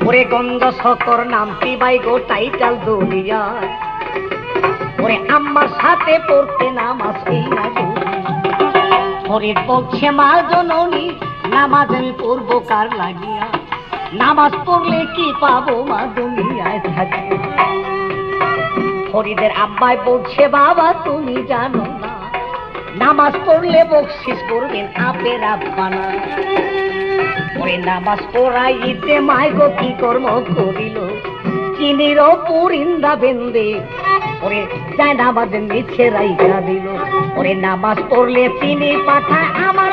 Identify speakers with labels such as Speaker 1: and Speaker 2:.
Speaker 1: ওরে গন্ধ সকর নামটি বাই গো টাইটাল দুনিয়া ওরে আমার সাথে পড়তে নামাজ এই না ওরে বলছে মা জননী নামাজ আমি পড়বো কার লাগিয়া নামাজ পড়লে কি পাবো মা দুনিয়ায় থাকি ফরিদের আব্বাই বলছে বাবা তুমি জানো না নামাজ পড়লে বকশিস করবেন আপের আব্বা না ওরে নামাজ পড়াইতে মাই গো কি কর্ম করিল চিনির পুরিন্দা বেন্দে ওরে যায় নামাজ নিচে রাইখা দিল ওরে নামাজ পড়লে চিনি পাঠায় আমার